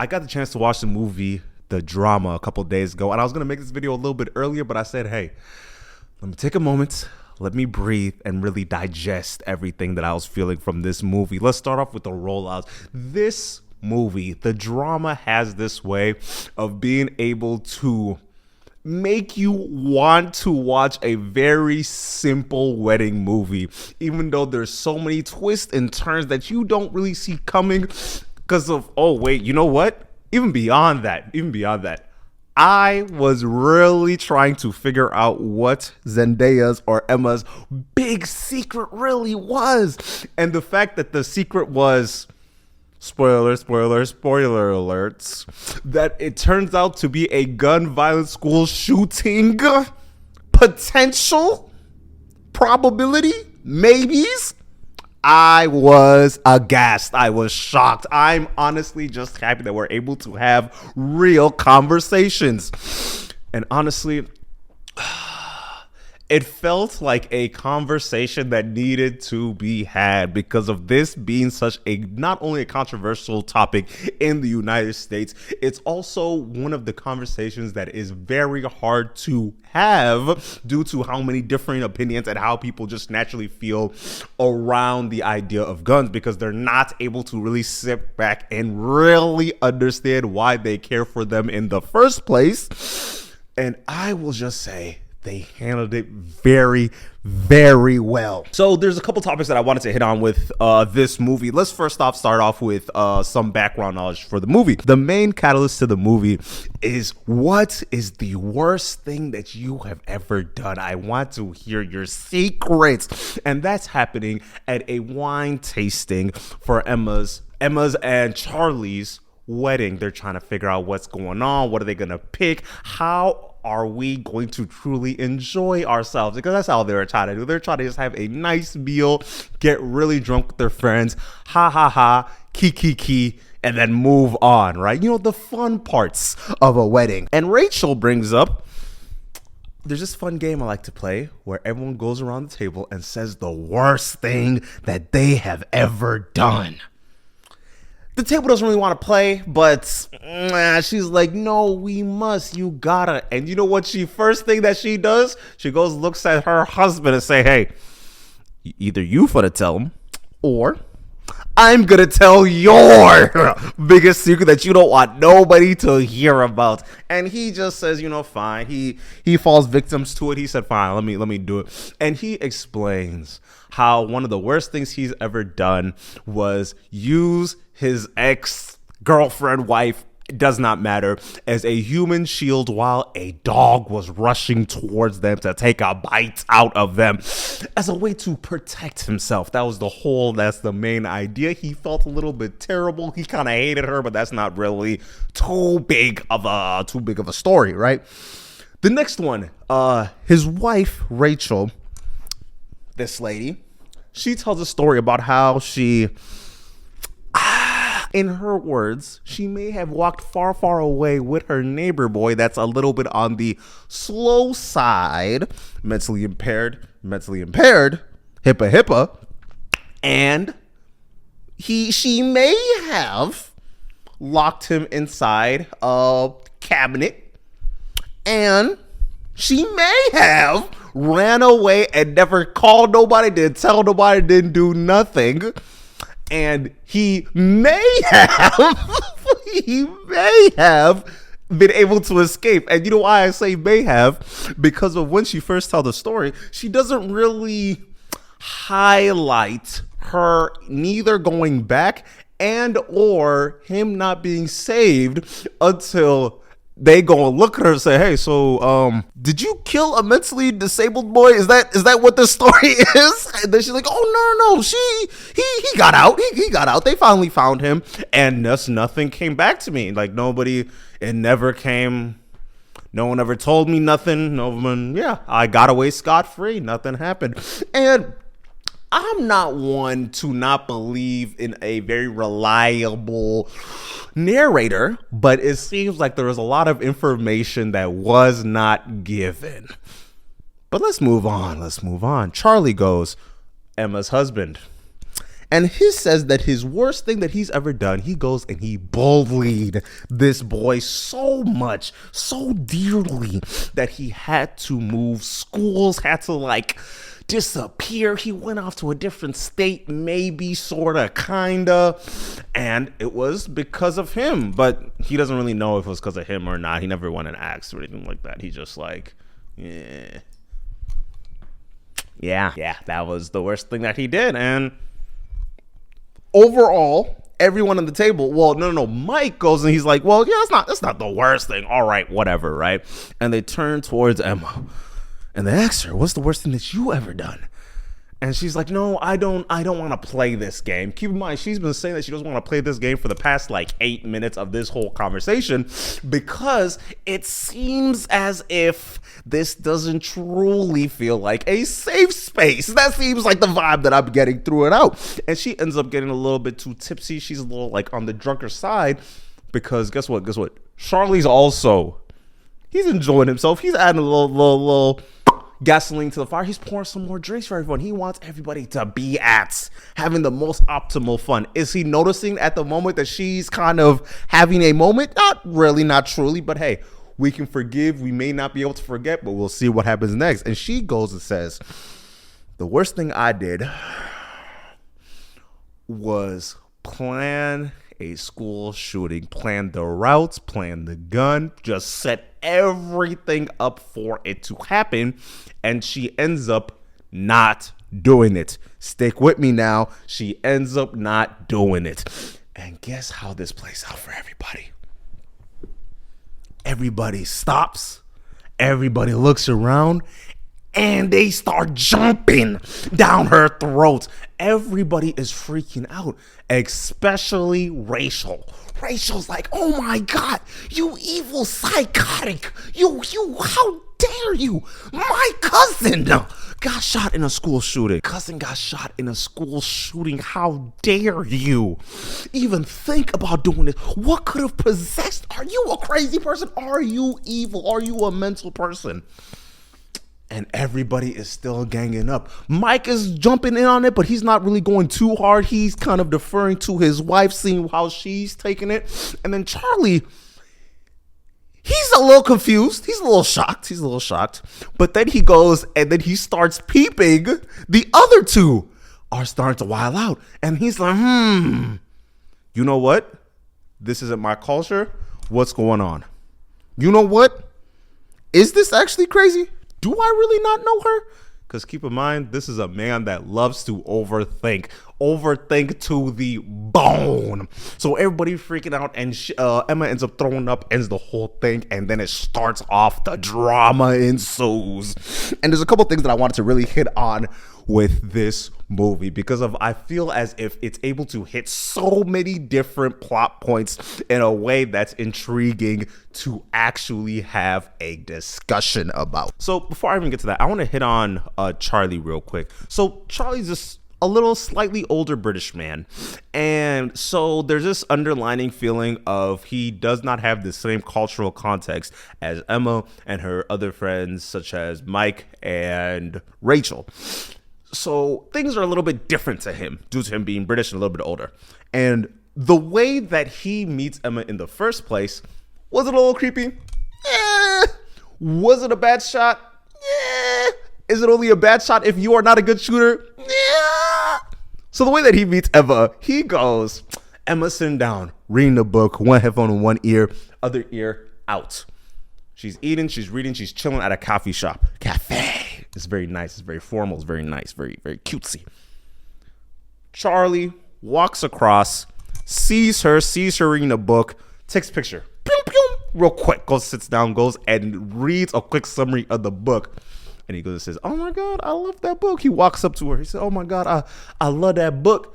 I got the chance to watch the movie, The Drama, a couple days ago, and I was going to make this video a little bit earlier, but I said, hey, let me take a moment, let me breathe, and really digest everything that I was feeling from this movie. Let's start off with the rollouts. This movie, The Drama, has this way of being able to make you want to watch a very simple wedding movie, even though there's so many twists and turns that you don't really see coming because of, oh wait, you know what? Even beyond that, I was really trying to figure out what Zendaya's or Emma's big secret really was. And the fact that the secret was, spoiler alerts, that it turns out to be a gun violence school shooting potential probability, maybes. I was aghast. I was shocked. I'm honestly just happy that we're able to have real conversations. And honestly, it felt like a conversation that needed to be had because of this being such a not only a controversial topic in the United States, it's also one of the conversations that is very hard to have due to how many different opinions and how people just naturally feel around the idea of guns, because they're not able to really sit back and really understand why they care for them in the first place. And I will just say, they handled it very, very well. So there's a couple topics that I wanted to hit on with this movie. Let's first off start off with some background knowledge for the movie. The main catalyst to the movie is, what is the worst thing that you have ever done? I want to hear your secrets. And that's happening at a wine tasting for Emma's and Charlie's wedding. They're trying to figure out what's going on. What are they going to pick? How are we going to truly enjoy ourselves? Because that's all they're trying to do. They're trying to just have a nice meal, get really drunk with their friends, ha ha ha, ki, and then move on, right? You know, the fun parts of a wedding. And Rachel brings up, there's this fun game I like to play where everyone goes around the table and says the worst thing that they have ever done. The table doesn't really want to play, but she's like, no, we must, you gotta. And you know what first thing that she does? She goes, looks at her husband and say, hey, either you finna tell him, or I'm gonna tell your biggest secret that you don't want nobody to hear about. And he just says, you know, fine. He falls victims to it. He said, fine, let me do it. And he explains how one of the worst things he's ever done was use his ex-girlfriend, wife, does not matter, as a human shield while a dog was rushing towards them to take a bite out of them as a way to protect himself. That's the main idea. He felt a little bit terrible. He kind of hated her, but that's not really too big of a story, right? The next one, his wife, Rachel, this lady, she tells a story about how she, in her words, she may have walked far, far away with her neighbor boy that's a little bit on the slow side, mentally impaired, hippa, and she may have locked him inside a cabinet, and she may have ran away and never called nobody, didn't tell nobody, didn't do nothing. And he may have been able to escape. And you know why I say may have? Because of when she first tells the story, she doesn't really highlight her neither going back and or him not being saved until they go and look at her and say, hey, so did you kill a mentally disabled boy? Is that what the story is? And then she's like, oh, no, he got out. He got out. They finally found him. And thus nothing came back to me. Like it never came. No one ever told me nothing. No one, I got away scot-free. Nothing happened. And I'm not one to not believe in a very reliable narrator, but it seems like there was a lot of information that was not given. But let's move on. Charlie goes, Emma's husband. And he says that his worst thing that he's ever done, he goes and he bullied this boy so much, so dearly, that he had to move schools, had to like disappear. He went off to a different state, maybe, sorta, kinda, and it was because of him. But he doesn't really know if it was because of him or not. He never went and asked or anything like that. He just like, yeah, that was the worst thing that he did. And overall, everyone on the table, well, no, Mike goes and he's like, well, yeah, that's not the worst thing. All right, whatever, right? And they turn towards Emma and they ask her, what's the worst thing that you ever done? And she's like, no, I don't want to play this game. Keep in mind, she's been saying that she doesn't want to play this game for the past like 8 minutes of this whole conversation because it seems as if this doesn't truly feel like a safe space. That seems like the vibe that I'm getting through it out. And she ends up getting a little bit too tipsy. She's a little like on the drunker side because guess what? Charlie's also, he's enjoying himself. He's adding a little gasoline to the fire. He's pouring some more drinks for everyone. He wants everybody to be at having the most optimal fun. Is he noticing at the moment that she's kind of having a moment? Not really, not truly, but hey, we can forgive. We may not be able to forget, but we'll see what happens next. And she goes and says, the worst thing I did was plan a school shooting, plan the routes, plan the gun, just set everything up for it to happen. And she ends up not doing it. Stick with me now. She ends up not doing it. And guess how this plays out for everybody? Everybody stops. Everybody looks around. And they start jumping down her throat. Everybody is freaking out, especially Rachel. Rachel's like, oh my God, you evil psychotic. You, how dare you? My cousin got shot in a school shooting. Cousin got shot in a school shooting. How dare you even think about doing this? What could have possessed? Are you a crazy person? Are you evil? Are you a mental person? And everybody is still ganging up. Mike is jumping in on it, but he's not really going too hard. He's kind of deferring to his wife, seeing how she's taking it. And then Charlie, he's a little confused. He's a little shocked. But then he goes and then he starts peeping. The other two are starting to wild out. And he's like, you know what? This isn't my culture. What's going on? You know what? Is this actually crazy? Do I really not know her? Because keep in mind, this is a man that loves to overthink to the bone. So everybody freaking out, and Emma ends up throwing up, ends the whole thing, and then it starts off. The drama ensues. And there's a couple things that I wanted to really hit on with this movie because I feel as if it's able to hit so many different plot points in a way that's intriguing to actually have a discussion about. So before I even get to that, I want to hit on Charlie real quick. So Charlie's just a little slightly older British man. And so there's this underlining feeling of he does not have the same cultural context as Emma and her other friends, such as Mike and Rachel. So things are a little bit different to him due to him being British and a little bit older. And the way that he meets Emma in the first place, was it a little creepy? Was it a bad shot? Is it only a bad shot if you are not a good shooter? So the way that he meets Emma, he goes, Emma sitting down, reading the book, one headphone in one ear, other ear out. She's eating, she's reading, she's chilling at a coffee shop. Cafe. It's very nice. It's very formal. It's very nice. Very, very cutesy. Charlie walks across, sees her reading a book, takes a picture. Pew, pew, real quick. Goes, sits down, goes and reads a quick summary of the book. And he goes and says, oh my God, I love that book. He walks up to her. He said, oh my God, I love that book.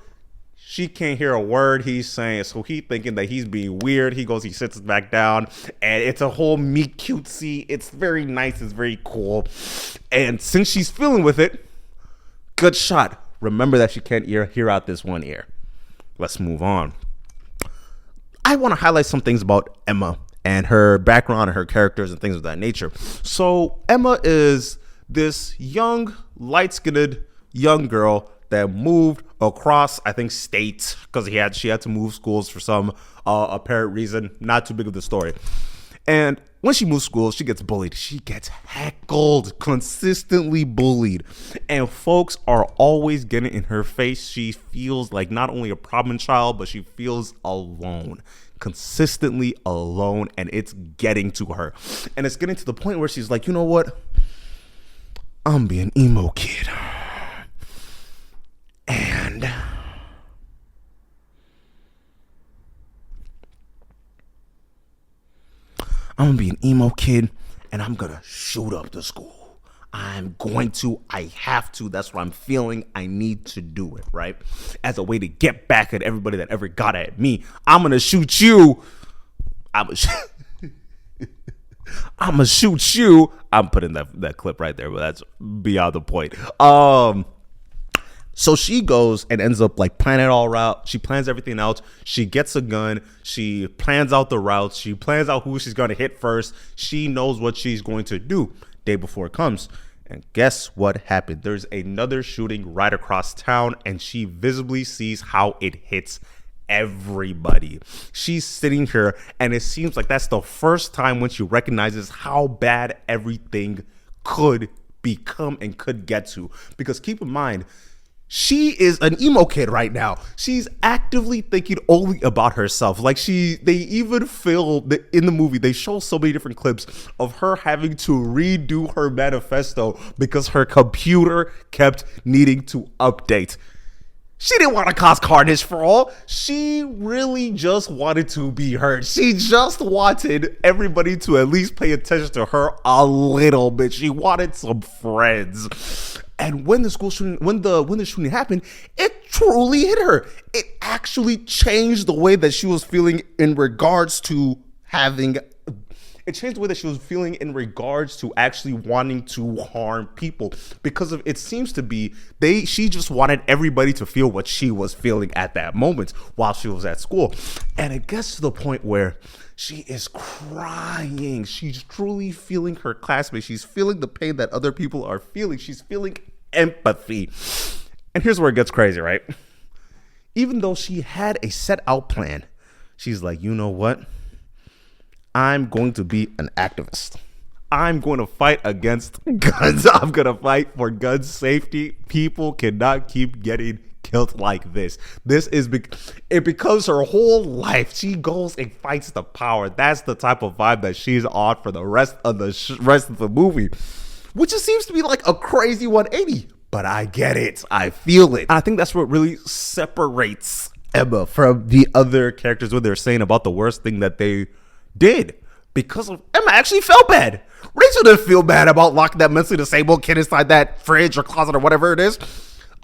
She can't hear a word he's saying, so he thinking that he's being weird. He goes, he sits back down, and it's a whole meet cutesy. It's very nice. It's very cool. And since she's feeling with it, good shot. Remember that she can't hear out this one ear. Let's move on. I want to highlight some things about Emma and her background and her characters and things of that nature. So Emma is this young, light-skinned young girl that moved across, I think, state, because she had to move schools for some apparent reason. Not too big of the story. And when she moves schools, she gets bullied. She gets heckled, consistently bullied. And folks are always getting in her face. She feels like not only a problem child, but she feels alone, consistently alone. And it's getting to her. And it's getting to the point where she's like, you know what? I'm being emo kid. And I'm gonna be an emo kid and I'm gonna shoot up the school. I have to. That's what I'm feeling. I need to do it, right? As a way to get back at everybody that ever got at me. I'm gonna shoot you. I'm gonna shoot you. I'm putting that clip right there, but that's beyond the point. So she goes and ends up like planning it all out. She plans everything out. She gets a gun. She plans out the routes. She plans out who she's going to hit first. She knows what she's going to do day before it comes. And guess what happened? There's another shooting right across town, and she visibly sees how it hits everybody. She's sitting here, and it seems like that's the first time when she recognizes how bad everything could become and could get to. Because keep in mind, she is an emo kid right now. She's actively thinking only about herself. Like they even in the movie, they show so many different clips of her having to redo her manifesto because her computer kept needing to update. She didn't want to cause carnage for all. She really just wanted to be heard. She just wanted everybody to at least pay attention to her a little bit. She wanted some friends. And when the shooting happened, it truly hit her. It actually changed the way that she was feeling in regards to actually wanting to harm people, because it seems to be she just wanted everybody to feel what she was feeling at that moment while she was at school. And it gets to the point where she is crying. She's truly feeling her classmates. She's feeling the pain that other people are feeling. She's feeling empathy. And here's where it gets crazy, right? Even though she had a set out plan, she's like, you know what? I'm going to be an activist. I'm going to fight against guns. I'm going to fight for gun safety. People cannot keep getting killed like this. It becomes her whole life. She goes and fights the power. That's the type of vibe that she's on for the rest of the movie, which just seems to be like a crazy 180. But I get it. I feel it. I think that's what really separates Emma from the other characters when they're saying about the worst thing that they did. Because Emma actually felt bad. Rachel didn't feel bad about locking that mentally disabled kid inside that fridge or closet or whatever it is.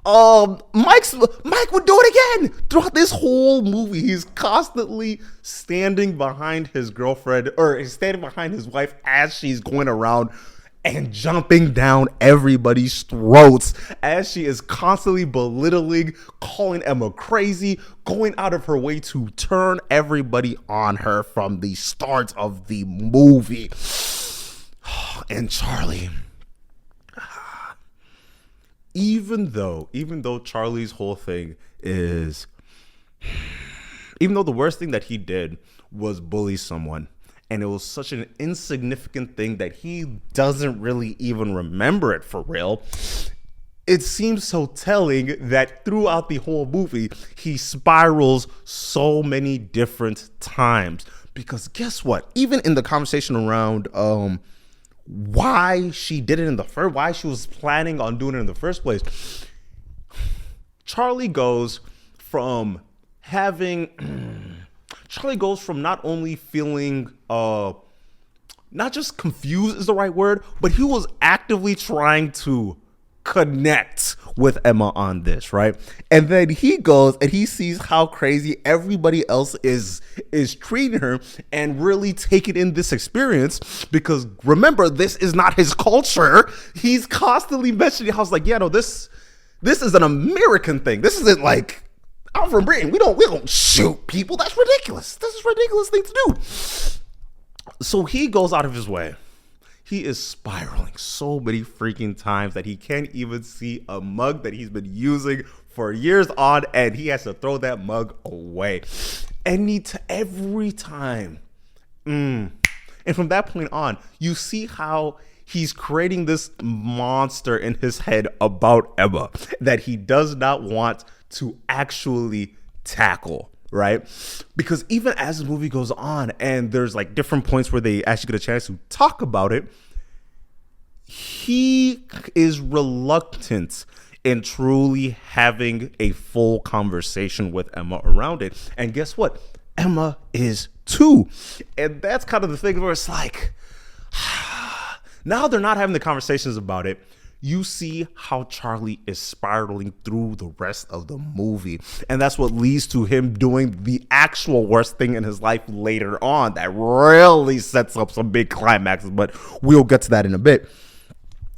Mike would do it again. Throughout this whole movie, he's constantly standing behind his girlfriend, or he's standing behind his wife as she's going around and jumping down everybody's throats as she is constantly belittling, calling Emma crazy, going out of her way to turn everybody on her from the start of the movie. And Charlie, even though Charlie's whole thing is, even though the worst thing that he did was bully someone, and it was such an insignificant thing that he doesn't really even remember it for real, it seems so telling that throughout the whole movie, he spirals so many different times. Because guess what? Even in the conversation around why she did it why she was planning on doing it in the first place, Charlie goes from not only feeling not just confused is the right word, but he was actively trying to connect with Emma on this, right? And then he goes and he sees how crazy everybody else is treating her and really taking in this experience, because remember, this is not his culture. He's constantly mentioning how it's like, yeah, no, this is an American thing. This isn't like, I'm from Britain. We don't shoot people. That's ridiculous. This is a ridiculous thing to do. So he goes out of his way. He is spiraling so many freaking times that he can't even see a mug that he's been using for years on, and he has to throw that mug away. Every time. And from that point on, you see how he's creating this monster in his head about Emma that he does not want to actually tackle, right? Because even as the movie goes on and there's like different points where they actually get a chance to talk about it, he is reluctant in truly having a full conversation with Emma around it. And guess what? Emma is too. And that's kind of the thing where it's like, now they're not having the conversations about it. You see how Charlie is spiraling through the rest of the movie. And that's what leads to him doing the actual worst thing in his life later on that really sets up some big climaxes. But we'll get to that in a bit.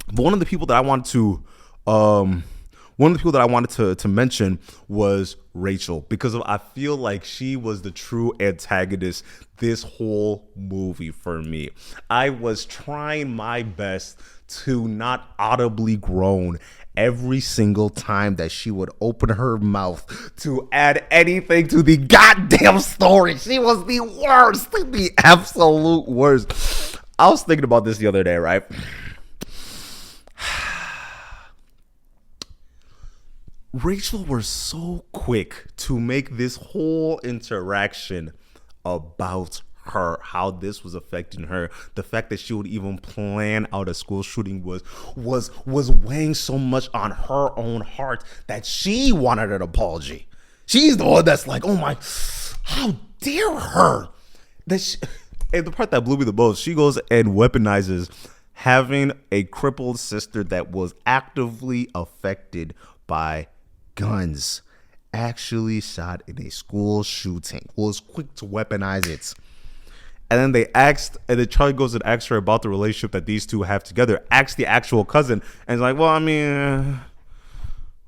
But one of the people that I wanted to mention was Rachel, because I feel like she was the true antagonist this whole movie for me. I was trying my best to not audibly groan every single time that she would open her mouth to add anything to the goddamn story. She was the worst, the absolute worst. I was thinking about this the other day, right? Rachel was so quick to make this whole interaction about her, how this was affecting her. The fact that she would even plan out a school shooting was weighing so much on her own heart that she wanted an apology. She's the one that's like, oh my, how dare her? And the part that blew me the most, she goes and weaponizes having a crippled sister that was actively affected by guns, actually shot in a school shooting, was quick to weaponize it. And then Charlie goes and asks her about the relationship that these two have together, asks the actual cousin, and is like, well, I mean,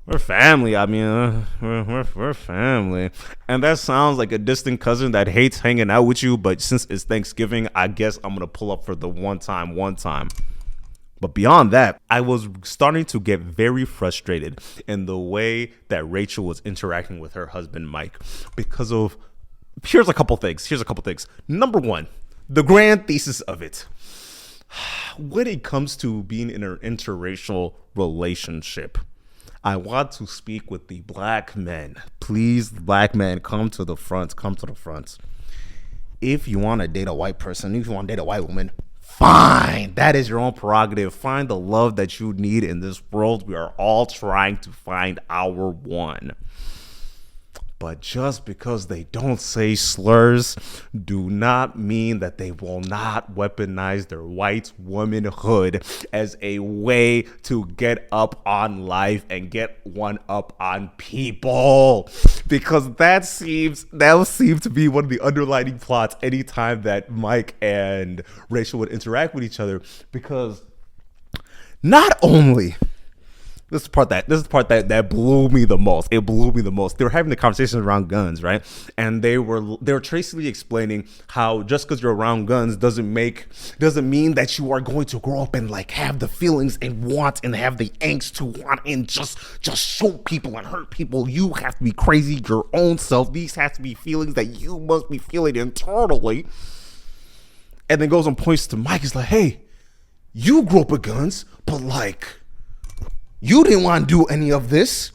we're family. I mean, we're family. And that sounds like a distant cousin that hates hanging out with you, but since it's Thanksgiving, I guess I'm going to pull up for the one time. But beyond that, I was starting to get very frustrated in the way that Rachel was interacting with her husband, Mike, because of, here's a couple things. Number one, the grand thesis of it. When it comes to being in an interracial relationship, I want to speak with the black men. Please, black men, come to the front. If you want to date a white person, if you want to date a white woman, fine. That is your own prerogative. Find the love that you need in this world. We are all trying to find our one. But just because they don't say slurs do not mean that they will not weaponize their white womanhood as a way to get up on life and get one up on people. Because that would seem to be one of the underlining plots anytime that Mike and Rachel would interact with each other. Because not only... This is the part that blew me the most. It blew me the most. They were having the conversations around guns, right? And they were basically explaining how just because you're around guns doesn't mean that you are going to grow up and like have the feelings and want and have the angst to want and just shoot people and hurt people. You have to be crazy your own self. These have to be feelings that you must be feeling internally. And then goes and points to Mike. He's like, hey, you grew up with guns, but like, you didn't want to do any of this.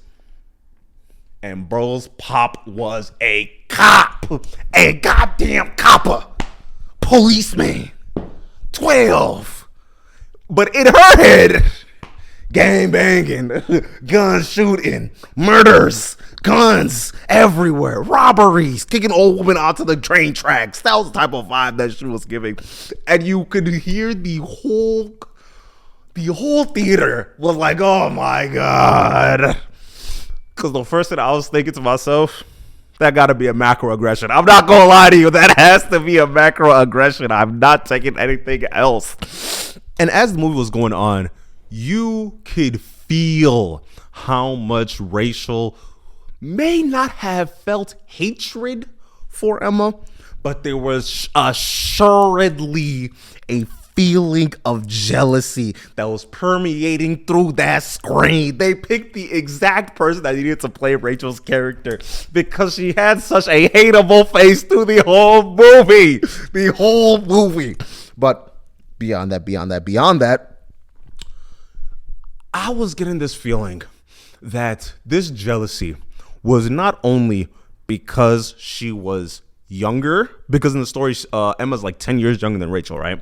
And bro's pop was a cop. A goddamn copper. Policeman. 12. But in her head, gang banging, gun shooting, murders, guns everywhere, robberies, kicking old women onto the train tracks. That was the type of vibe that she was giving. And you could hear the whole theater was like, oh my God. Because the first thing I was thinking to myself, that got to be a macroaggression. I'm not going to lie to you. That has to be a macroaggression. I'm not taking anything else. And as the movie was going on, you could feel how much Rachel may not have felt hatred for Emma, but there was assuredly a feeling of jealousy that was permeating through that screen. They picked the exact person that needed to play Rachel's character because she had such a hateable face through the whole movie. The whole movie. But beyond that, I was getting this feeling that this jealousy was not only because she was younger, because in the story, Emma's like 10 years younger than Rachel, right?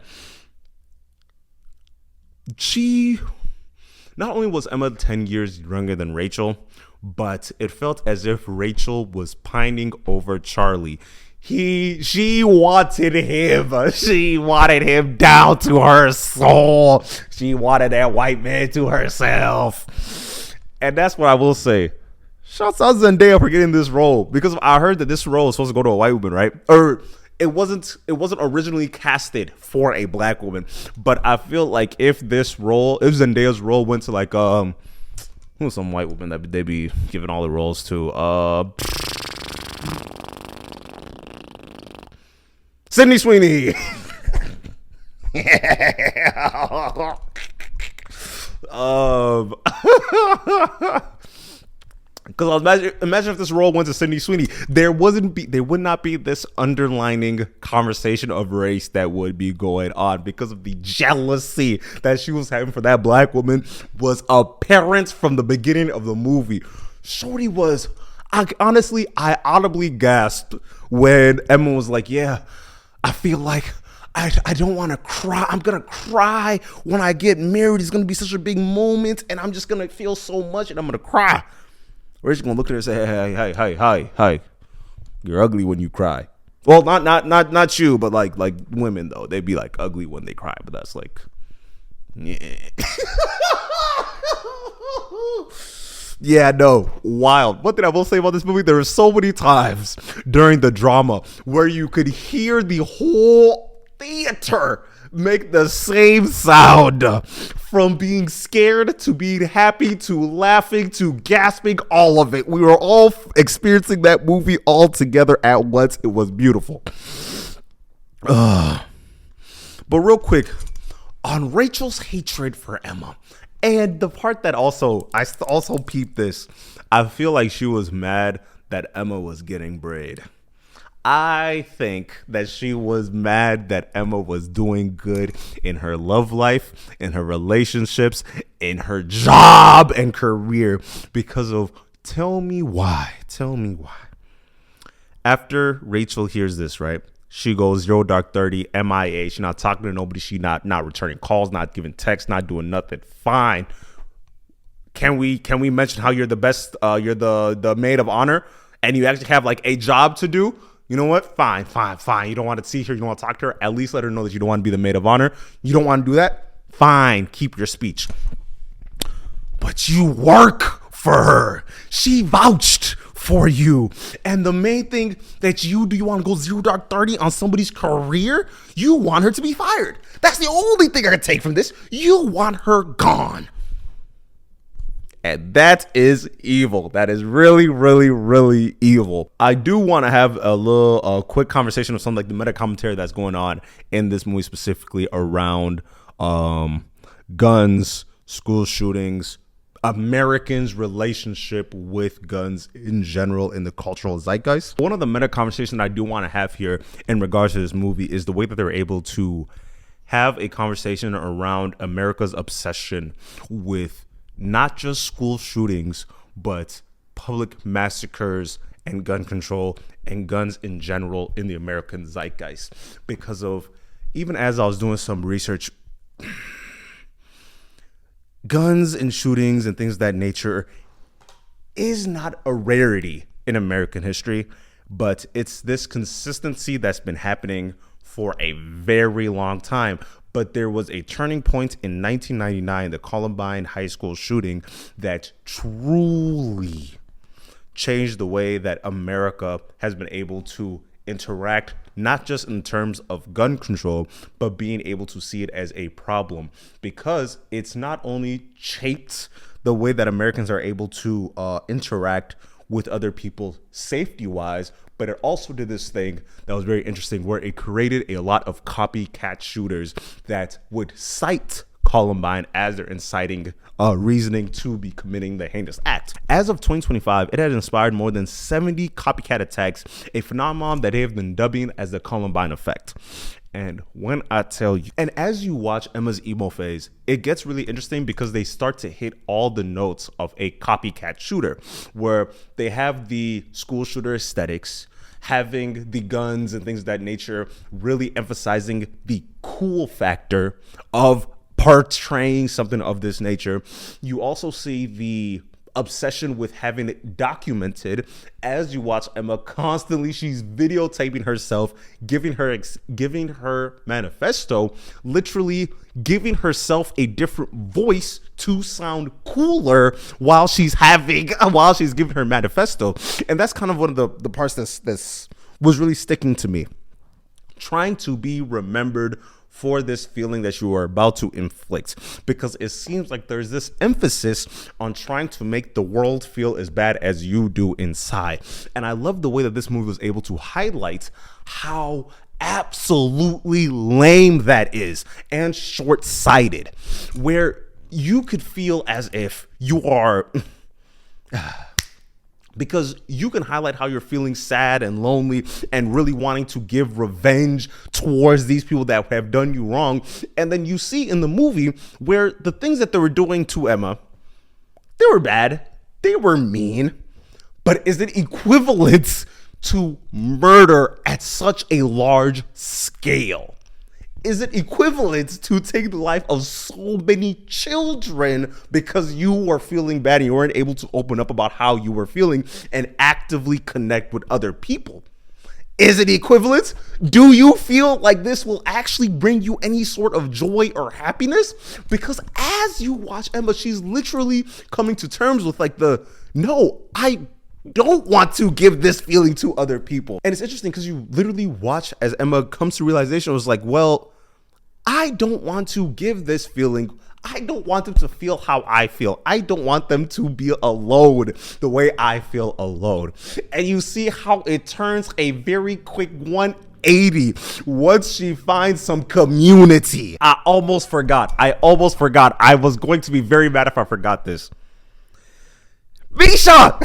Not only was Emma 10 years younger than Rachel, but it felt as if Rachel was pining over Charlie. She wanted him. She wanted him down to her soul. She wanted that white man to herself. And that's what I will say. Shouts out Zendaya for getting this role, because I heard that this role was supposed to go to a white woman, right? Or it wasn't originally casted for a black woman. But I feel like if Zendaya's role went to like who's some white woman that they'd be giving all the roles to? Sydney Sweeney. Because imagine if this role went to Sydney Sweeney, there would not be this underlining conversation of race that would be going on, because of the jealousy that she was having for that black woman was apparent from the beginning of the movie. Shorty was, I audibly gasped when Emma was like, yeah, I feel like I don't want to cry. I'm going to cry when I get married. It's going to be such a big moment, and I'm just going to feel so much, and I'm going to cry. Rachel's going to look at her and say, hey, you're ugly when you cry. Well, not you, but like women, though. They'd be like ugly when they cry, but that's like, yeah. Yeah, no, wild. One thing I will say about this movie, there were so many times during the drama where you could hear the whole theater make the same sound, from being scared to being happy to laughing to gasping, all of it. We were all experiencing that movie all together at once. It was beautiful. But real quick, on Rachel's hatred for Emma, and the part that I also peeped this, I feel like she was mad that Emma was getting braid. I think that she was mad that Emma was doing good in her love life, in her relationships, in her job and career, because of tell me why. After Rachel hears this, right? She goes 0 dark 30, MIA. She's not talking to nobody. She not returning calls, not giving texts, not doing nothing. Fine. Can we mention how you're the best? You're the maid of honor, and you actually have like a job to do. You know what? Fine. You don't want to see her. You don't want to talk to her. At least let her know that you don't want to be the maid of honor. You don't want to do that? Fine. Keep your speech. But you work for her. She vouched for you. And the main thing that you want to go 0 dark 30 on somebody's career? You want her to be fired. That's the only thing I can take from this. You want her gone. And that is evil. That is really, really, really evil. I do want to have a quick conversation of some like the meta commentary that's going on in this movie, specifically around guns, school shootings, Americans' relationship with guns in general in the cultural zeitgeist. One of the meta conversations I do want to have here in regards to this movie is the way that they're able to have a conversation around America's obsession with not just school shootings, but public massacres and gun control and guns in general in the American zeitgeist. Because of, even as I was doing some research, guns and shootings and things of that nature is not a rarity in American history, but it's this consistency that's been happening for a very long time. But there was a turning point in 1999, the Columbine High School shooting, that truly changed the way that America has been able to interact, not just in terms of gun control, but being able to see it as a problem, because it's not only shaped the way that Americans are able to interact with other people safety wise, but it also did this thing that was very interesting where it created a lot of copycat shooters that would cite Columbine as their inciting reasoning to be committing the heinous act. As of 2025, it had inspired more than 70 copycat attacks, a phenomenon that they have been dubbing as the Columbine effect. And when I tell you, and as you watch Emma's emo phase, it gets really interesting because they start to hit all the notes of a copycat shooter, where they have the school shooter aesthetics, having the guns and things of that nature, really emphasizing the cool factor of portraying something of this nature. You also see the obsession with having it documented. As you watch Emma constantly, she's videotaping herself, giving her manifesto, literally giving herself a different voice to sound cooler while she's giving her manifesto. And that's kind of one of the parts that's was really sticking to me. Trying to be remembered for this feeling that you are about to inflict, because it seems like there's this emphasis on trying to make the world feel as bad as you do inside. And I love the way that this movie was able to highlight how absolutely lame that is and short-sighted, where you could feel as if you are because you can highlight how you're feeling sad and lonely and really wanting to give revenge towards these people that have done you wrong. And then you see in the movie where the things that they were doing to Emma, they were bad, they were mean, but is it equivalent to murder at such a large scale? Is it equivalent to take the life of so many children because you were feeling bad and you weren't able to open up about how you were feeling and actively connect with other people? Is it equivalent? Do you feel like this will actually bring you any sort of joy or happiness? Because as you watch Emma, she's literally coming to terms with no, I don't want to give this feeling to other people. And it's interesting because you literally watch as Emma comes to realization, it was like, well, I don't want to give this feeling. I don't want them to feel how I feel. I don't want them to be alone the way I feel alone. And you see how it turns a very quick 180 once she finds some community. I almost forgot. I was going to be very mad if I forgot this. Misha!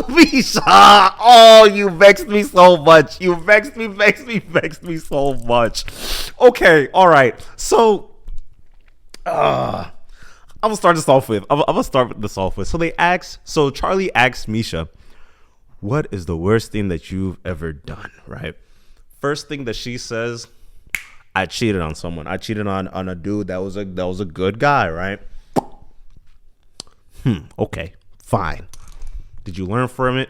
Misha! Oh, you vexed me so much. You vexed me so much. Okay, all right. So, I'm gonna start this off with. So Charlie asks Misha, "What is the worst thing that you've ever done?" Right. First thing that she says, "I cheated on someone. I cheated on a dude that was a good guy." Right. Okay, fine. Did you learn from it?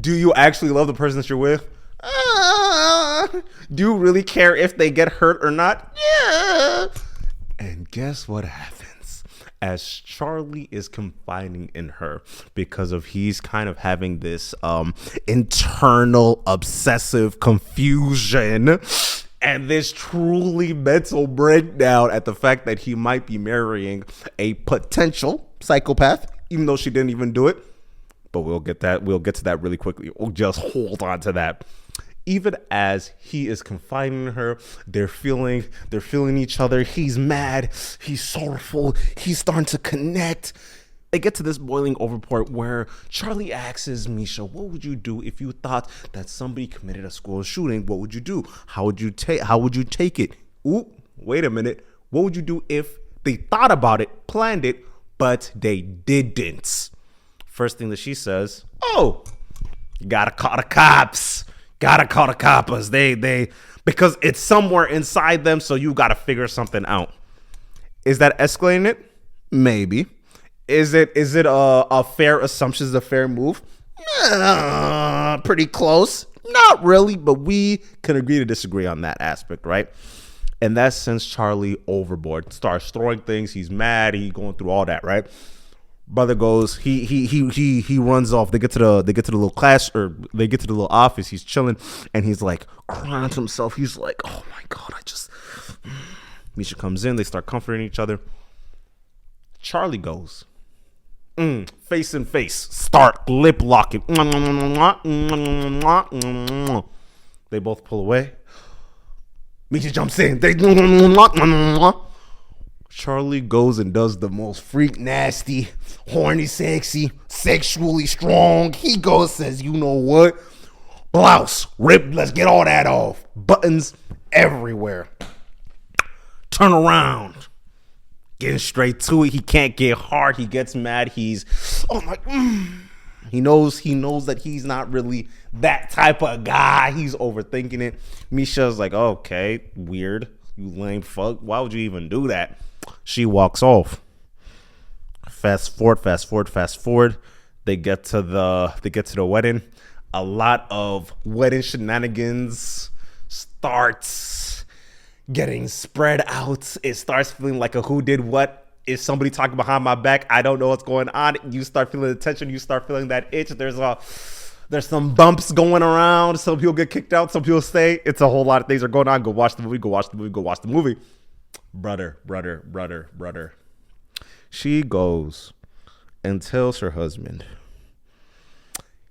Do you actually love the person that you're with? Do you really care if they get hurt or not? Yeah. And guess what happens? As Charlie is confiding in her because of he's kind of having this internal obsessive confusion and this truly mental breakdown at the fact that he might be marrying a potential psychopath, even though she didn't even do it. But we'll get to that really quickly. We'll just hold on to that. Even as he is confiding in her, they're feeling each other. He's mad, he's sorrowful, he's starting to connect. They get to this boiling over part where Charlie asks Misha, what would you do if you thought that somebody committed a school shooting? What would you do? How would you take it? Ooh, wait a minute. What would you do if they thought about it, planned it, but they didn't? First thing that she says, oh, you gotta call the cops. Gotta call the coppers. They because it's somewhere inside them, so you gotta figure something out. Is that escalating it? Maybe. Is it a fair assumption? Is a fair move? Pretty close. Not really, but we can agree to disagree on that aspect, right? And that sends Charlie overboard. Starts throwing things. He's mad. He's going through all that, right? Brother goes. He runs off. They get to the little class, or they get to the little office. He's chilling, and he's like crying to himself. He's like, "Oh my God, Misha comes in. They start comforting each other. Charlie goes, Face and face. Start lip locking. They both pull away. Misha jumps in. Charlie goes and does the most freak nasty, horny, sexy, sexually strong. He goes, says, you know what? Blouse, rip, let's get all that off. Buttons everywhere. Turn around. Getting straight to it. He can't get hard. He gets mad. He knows that he's not really that type of guy. He's overthinking it. Misha's like, okay, weird. You lame fuck. Why would you even do that? She walks off. Fast forward. They get to the wedding. A lot of wedding shenanigans starts getting spread out. It starts feeling like a who did what. Is somebody talking behind my back? I don't know what's going on. You start feeling the tension. You start feeling that itch. There's some bumps going around. Some people get kicked out. Some people stay. It's a whole lot of things are going on. Go watch the movie. Brother. She goes and tells her husband,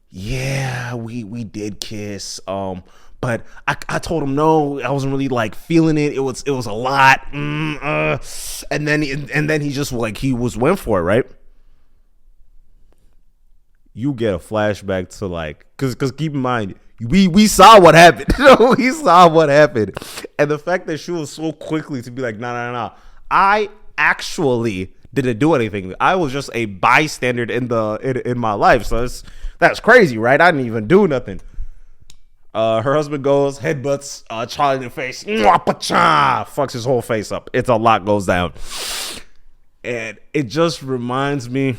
yeah, we did kiss. But I told him no, I wasn't really like feeling it. It was a lot. And then he just like he went for it, right? You get a flashback to like, cause keep in mind, we saw what happened. We saw what happened, and the fact that she was so quickly to be like, no, I actually didn't do anything. I was just a bystander in my life. So that's crazy, right? I didn't even do nothing. Her husband goes, headbutts Charlie in the face, fucks his whole face up. It's a lot goes down, and it just reminds me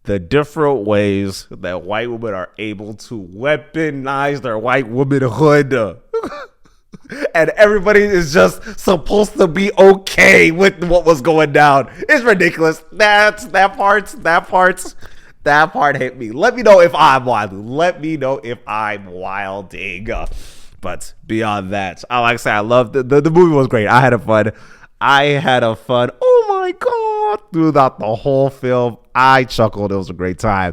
the different ways that white women are able to weaponize their white womanhood. And everybody is just supposed to be okay with what was going down. It's ridiculous. That part hit me. Let me know if I'm wilding. But beyond that, like I said, I loved the movie was great. I had a fun. Oh my God. Throughout the whole film, I chuckled. It was a great time.